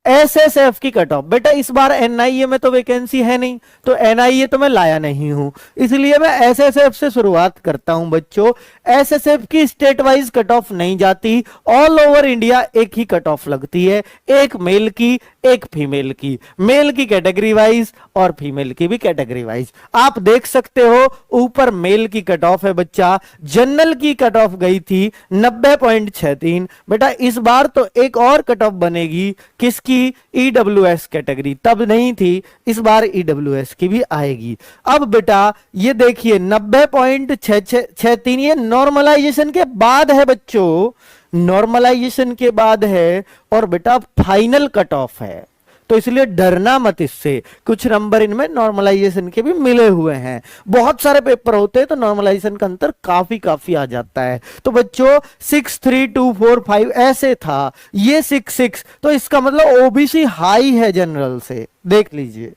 SSF की cut off. बेटा इस बार एनआईए में तो वैकेंसी है नहीं, तो एनआईए तो मैं लाया नहीं हूं, इसलिए मैं एसएसएफ से शुरुआत करता हूं बच्चों। एसएसएफ की स्टेट वाइज कट ऑफ नहीं जाती, ऑल ओवर इंडिया एक ही कट ऑफ लगती है, एक मेल की एक फीमेल की, मेल की कैटेगरी वाइज और फीमेल की भी कैटेगरी वाइज। आप देख सकते हो ऊपर मेल की कट ऑफ है बच्चा, जनरल की कट ऑफ गई थी 90.63। बेटा इस बार तो एक और कट ऑफ बनेगी, किसकी? ईडब्ल्यूएस कैटेगरी, तब नहीं थी, इस बार ईडब्ल्यूएस की भी आएगी। अब बेटा ये देखिए 90.63 ये नॉर्मलाइजेशन के बाद है बच्चों, नॉर्मलाइजेशन के बाद है, और बेटा फाइनल कट ऑफ है, तो इसलिए डरना मत इससे। कुछ नंबर इनमें नॉर्मलाइजेशन के भी मिले हुए हैं, बहुत सारे पेपर होते हैं तो नॉर्मलाइजेशन का अंतर काफी काफी आ जाता है। तो बच्चों 63245 ऐसे था, ये 66, तो इसका मतलब ओबीसी हाई है जनरल से, देख लीजिए।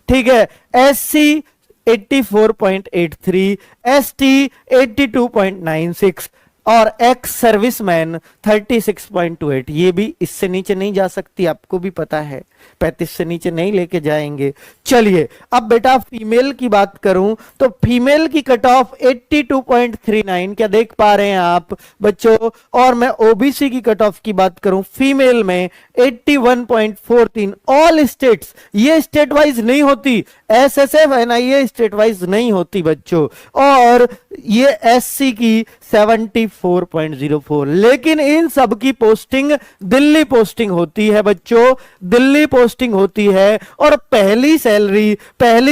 ठीक है, एससी 84.83, एसटी 82.96 और एक्स सर्विसमैन 36.28। ये भी इससे नीचे नहीं जा सकती, आपको भी पता है, 35 से नीचे नहीं लेके जाएंगे। चलिए अब बेटा फीमेल की बात करूं तो फीमेल की कट ऑफ 82.39, क्या देख पा रहे हैं आप बच्चों? और मैं ओबीसी की कट ऑफ की बात करूं फीमेल में 81.43। ऑल स्टेट्स, ये स्टेट वाइज नहीं होती, एसएसएफ एनआईए स्टेट वाइज नहीं होती बच्चों, और ये एससी की 74.04। लेकिन इन सब की पोस्टिंग दिल्ली पोस्टिंग होती है बच्चों, दिल्ली पोस्टिंग होती है, और पहली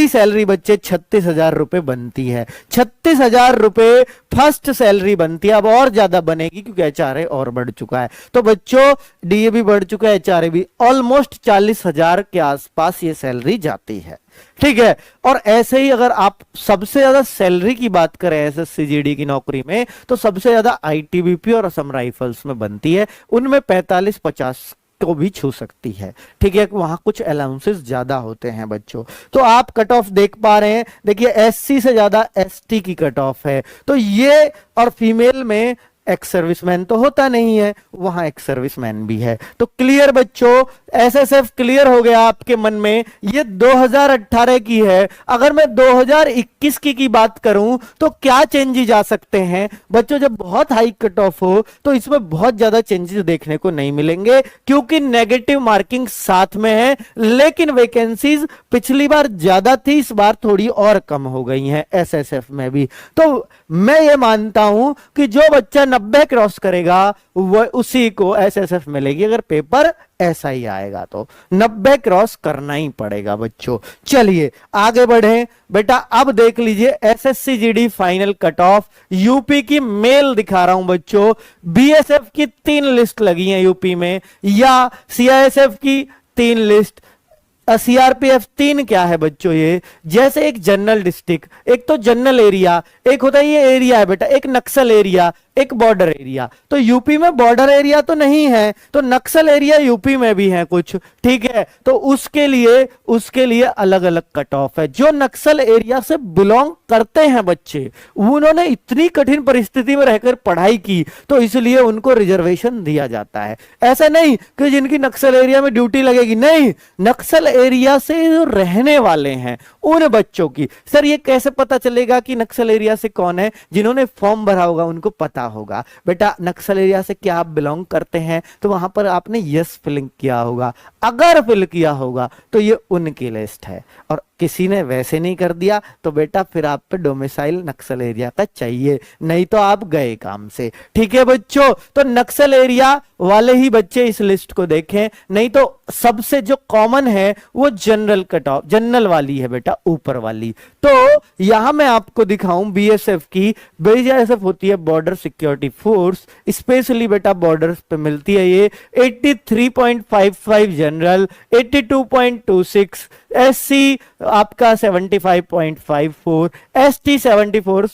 सैलरी बच्चे 36,000 रुपए बनती है, 36,000 रुपए फर्स्ट सैलरी बनती है। अब और ज्यादा बनेगी क्योंकि एचआरए और बढ़ चुका है, तो बच्चों डीए भी बढ़ चुका है, एचआरए भी, ऑलमोस्ट 40,000 के आसपास ये सैलरी जाती है। ठीक है, और ऐसे ही अगर आप सबसे ज्यादा सैलरी की बात करें एसएससीजीडी की नौकरी में, तो सबसे ज्यादा आईटीबीपी और असम राइफल्स में बनती है, उनमें 45-50 को भी छू सकती है। ठीक है, वहां कुछ अलाउंसेस ज्यादा होते हैं बच्चों। तो आप कट ऑफ देख पा रहे हैं, देखिए एससी से ज्यादा एसटी की कट ऑफ है, तो ये, और फीमेल में एक्स सर्विसमैन तो होता नहीं है, वहां एक्स सर्विसमैन भी है। तो क्लियर बच्चों, एसएसएफ क्लियर हो गया आपके मन में। ये 2018 की है, अगर मैं 2021 की बात करूं तो क्या चेंजेस आ सकते हैं बच्चों? जब बहुत हाई कट ऑफ हो तो इसमें बहुत ज्यादा चेंजेस देखने को नहीं मिलेंगे, क्योंकि नेगेटिव मार्किंग साथ में है, लेकिन वैकेंसीज पिछली बार ज्यादा थी, इस बार थोड़ी और कम हो गई हैं एसएसएफ में भी। तो मैं ये मानता हूं कि जो बच्चा 90 क्रॉस करेगा वो उसी को एसएसएफ मिलेगी, अगर पेपर ऐसा ही आएगा तो 90 क्रॉस करना ही पड़ेगा बच्चों। चलिए आगे बढ़े बेटा, अब देख लीजिए एसएससीजीडी फाइनल कट ऑफ यूपी की मेल दिखा रहा हूं बच्चों। बीएसएफ की 3 लिस्ट लगी हैं यूपी में, या सीआईएसएफ की 3 लिस्ट, सीआरपीएफ 3 क्या है बच्चों? ये जैसे एक जनरल डिस्ट्रिक्ट, एक तो जनरल एरिया, एक होता है ये एरिया है बेटा, एक नक्सल एरिया, एक बॉर्डर एरिया। तो यूपी में बॉर्डर एरिया तो नहीं है, तो नक्सल एरिया यूपी में भी है कुछ। ठीक है, तो उसके लिए अलग अलग कट ऑफ है। जो नक्सल एरिया से बिलोंग करते हैं बच्चे, उन्होंने इतनी कठिन परिस्थिति में रहकर पढ़ाई की, तो इसलिए उनको रिजर्वेशन दिया जाता है। ऐसा नहीं कि जिनकी नक्सल एरिया में ड्यूटी लगेगी, नहीं, नक्सल एरिया से जो रहने वाले हैं उन बच्चों की। सर ये कैसे पता चलेगा कि नक्सल एरिया से कौन है? जिन्होंने फॉर्म भरा होगा उनको पता होगा। बेटा नक्सल एरिया से क्या आप बिलोंग करते हैं, तो वहां पर आपने यस फिल किया होगा, अगर फिल किया होगा तो ये उनकी लिस्ट है, और किसी ने वैसे नहीं कर दिया तो बेटा फिर आप पे डोमिसाइल नक्सल एरिया का चाहिए, नहीं तो आप गए काम से। ठीक है बच्चों, तो नक्सल एरिया वाले ही बच्चे इस लिस्ट को देखें, नहीं तो सबसे जो कॉमन है वो जनरल कट ऑफ, जनरल वाली है बेटा, ऊपर वाली। तो यहां मैं आपको दिखाऊं बीएसएफ की, बीएसएफ होती है बॉर्डर सिक्योरिटी फोर्स, स्पेशली बेटा बॉर्डर पे मिलती है ये। 83.55 जनरल, 82.26 एससी आपका 75.54, एसटी 74,